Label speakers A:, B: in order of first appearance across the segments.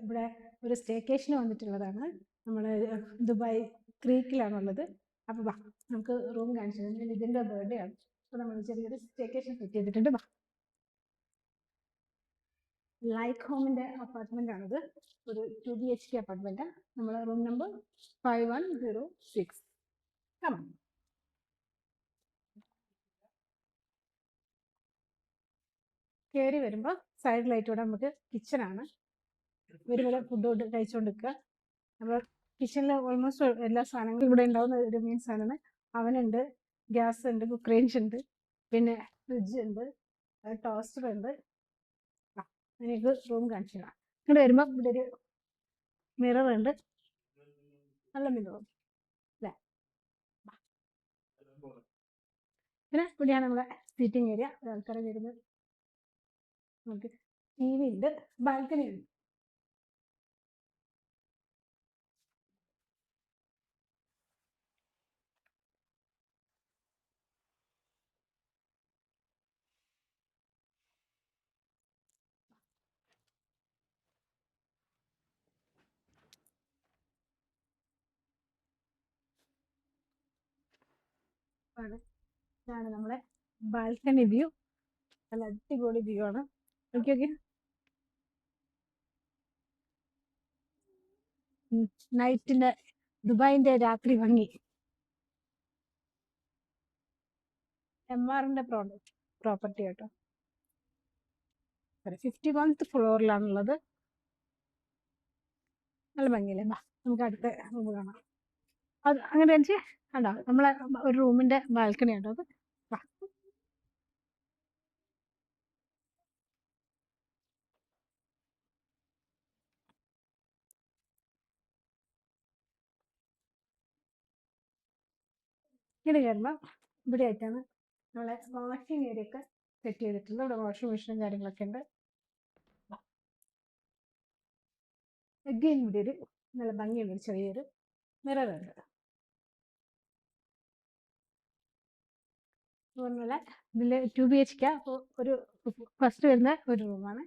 A: ഇവിടെ ഒരു സ്റ്റേക്കേഷന് വന്നിട്ടുള്ളതാണ്. നമ്മൾ ദുബായ് ക്രീക്കിലാണുള്ളത്. അപ്പോൾ വാ നമുക്ക് റൂം കാണിച്ചു തരാം. ഇതിൻ്റെ ബർത്ത്ഡേ ആണ്. അപ്പോൾ നമ്മൾ ചെറിയൊരു സ്റ്റേക്കേഷൻ സെറ്റ് ചെയ്തിട്ടുണ്ട്. വാ, ലൈക്ക് ഹോമിൻ്റെ അപ്പാർട്ട്മെൻ്റ് ആണിത്. ഒരു 2 BHK അപ്പാർട്ട്മെൻറ്റ്. നമ്മൾ റൂം നമ്പർ 5106. കമാ. കയറി വരുമ്പോൾ സൈഡിലായിട്ടൂടെ നമുക്ക് കിച്ചണാണ്. വരുമ്പോൾ ഫുഡ് കഴിച്ചുകൊണ്ടിരിക്കുക. അപ്പോൾ കിച്ചണിൽ ഓൾമോസ്റ്റ് എല്ലാ സാധനങ്ങളും ഇവിടെ ഉണ്ടാവുന്ന ഒരു മെയിൻ സാധനമാണ്. അവനുണ്ട്, ഗ്യാസ് ഉണ്ട്, കുക്ക് റേഞ്ച് ഉണ്ട്, പിന്നെ ഫ്രിഡ്ജ് ഉണ്ട്, ടോസ്റ്റർ ഉണ്ട്. എനിക്ക് റൂം കാണിച്ചു തരാം. ഇങ്ങോട്ട് വരുമ്പോൾ ഇവിടെ ഒരു മിറർ ഉണ്ട്, നല്ല മിറർ അല്ലേ. പിന്നെ ഇവിടെയാണ് നമ്മളെ സീറ്റിംഗ് ഏരിയ. ആൾക്കാരെ വരുന്നത്. നമുക്ക് TV ഉണ്ട്, ബാൽക്കണി ഉണ്ട്. ഇതാണ് നമ്മളെ ബാൽക്കണി വ്യൂ. നല്ല അടിപൊളി വ്യൂ ആണ്. നോക്കിയൊക്കെ, നൈറ്റിന്റെ ദുബായിന്റെ രാത്രി ഭംഗി. MRന്റെ പ്രോപ്പർട്ടി കേട്ടോ. 51th ഫ്ലോറിലാണുള്ളത്. നല്ല ഭംഗിയല്ലേ. നമുക്ക് അടുത്ത റൂം കാണാം. അത് അങ്ങനെ വെച്ച് കണ്ടോ, നമ്മളെ ഒരു റൂമിന്റെ ബാൽക്കണി ഉണ്ടോ അത്. ഇങ്ങനെ കയറുമ്പോൾ ഇവിടെ ആയിട്ടാണ് നമ്മളെ വാഷിംഗ് ഏരിയ ഒക്കെ സെറ്റ് ചെയ്തിട്ടുണ്ട്. ഇവിടെ വാഷിംഗ് മെഷീനും കാര്യങ്ങളൊക്കെ ഉണ്ട്. അഗെയിൻ ഇവിടെ ഒരു നല്ല ഭംഗിയുള്ളൊരു ചെറിയൊരു മിറർ ഉണ്ട്. അതുപോലെ ഇതിൽ 2 BHK ഒരു ഫസ്റ്റ് വരുന്ന ഒരു റൂമാണ്.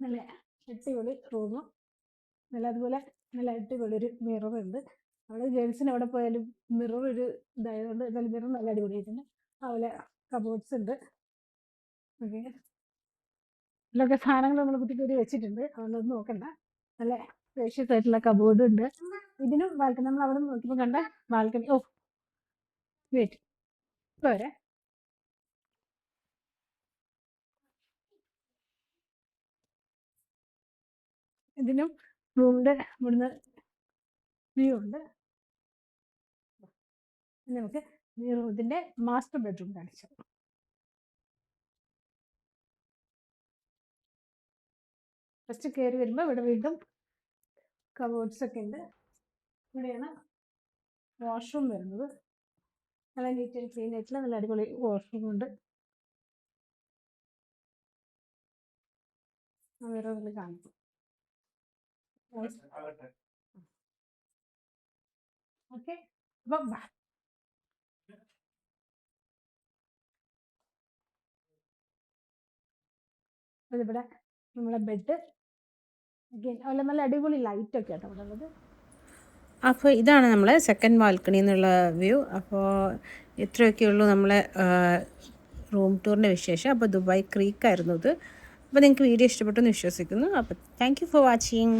A: നല്ല അടിപൊളി റൂമും നല്ല അതുപോലെ നല്ല അടിപൊളി ഒരു മിറർ ഉണ്ട്. അവിടെ ജെൻസിന് എവിടെ പോയാലും മിറർ ഒരു ഇതായതുകൊണ്ട് നല്ല മിറർ നല്ല അടിപൊളിയായിട്ടുണ്ട്. അതുപോലെ കബോർഡ്സ് ഉണ്ട്. ഓക്കെ, ഇതിലൊക്കെ സാധനങ്ങൾ നമ്മൾ കുട്ടിക്ക് വെച്ചിട്ടുണ്ട്. അതുകൊണ്ടൊന്നും നോക്കണ്ട. നല്ല സ്പേഷ്യസ് ആയിട്ടുള്ള കബോർഡ് ഉണ്ട്. ഇതിനും ബാൽക്കണി നമ്മൾ അവിടെ നോക്കിയപ്പോൾ കണ്ട ബാൽക്കണി. ഓ വെയിറ്റ്, പോരെ. ഇതിനും റൂമിന്റെ ഇവിടുന്ന് വ്യൂ ഉണ്ട്. നമുക്ക് ഇതിന്റെ മാസ്റ്റർ ബെഡ്റൂം കാണിച്ചു. ഫസ്റ്റ് കയറി വരുമ്പോൾ ഇവിടെ വീണ്ടും കബോർഡ്സ് ഒക്കെ ഉണ്ട്. ഇവിടെയാണ് വാഷ്റൂം വരുന്നത്. നല്ല നീറ്റ് ആൻഡ് ക്ലീൻ ആയിട്ടുള്ള നല്ല അടിപൊളി വാഷ്റൂം ഉണ്ട്. മിററിൽ കാണിക്കും. ഓക്കെ, അപ്പം ഇവിടെ നമ്മളെ ബെഡ് അതുപോലെ നല്ല അടിപൊളി ലൈറ്റ് ഒക്കെ ആട്ടോ ഇവിടെ ഉള്ളത്.
B: അപ്പോൾ ഇതാണ് നമ്മളെ സെക്കൻഡ് ബാൽക്കണി എന്നുള്ള വ്യൂ. അപ്പോൾ ഇത്രയൊക്കെയുള്ളൂ നമ്മളെ റൂം ടൂറിൻ്റെ വിശേഷം. അപ്പോൾ ദുബായ് ക്രീക്കായിരുന്നു ഇത്. അപ്പോൾ നിങ്ങൾക്ക് വീഡിയോ ഇഷ്ടപ്പെട്ടെന്ന് വിശ്വസിക്കുന്നു. അപ്പോൾ താങ്ക് യു ഫോർ വാച്ചിങ്.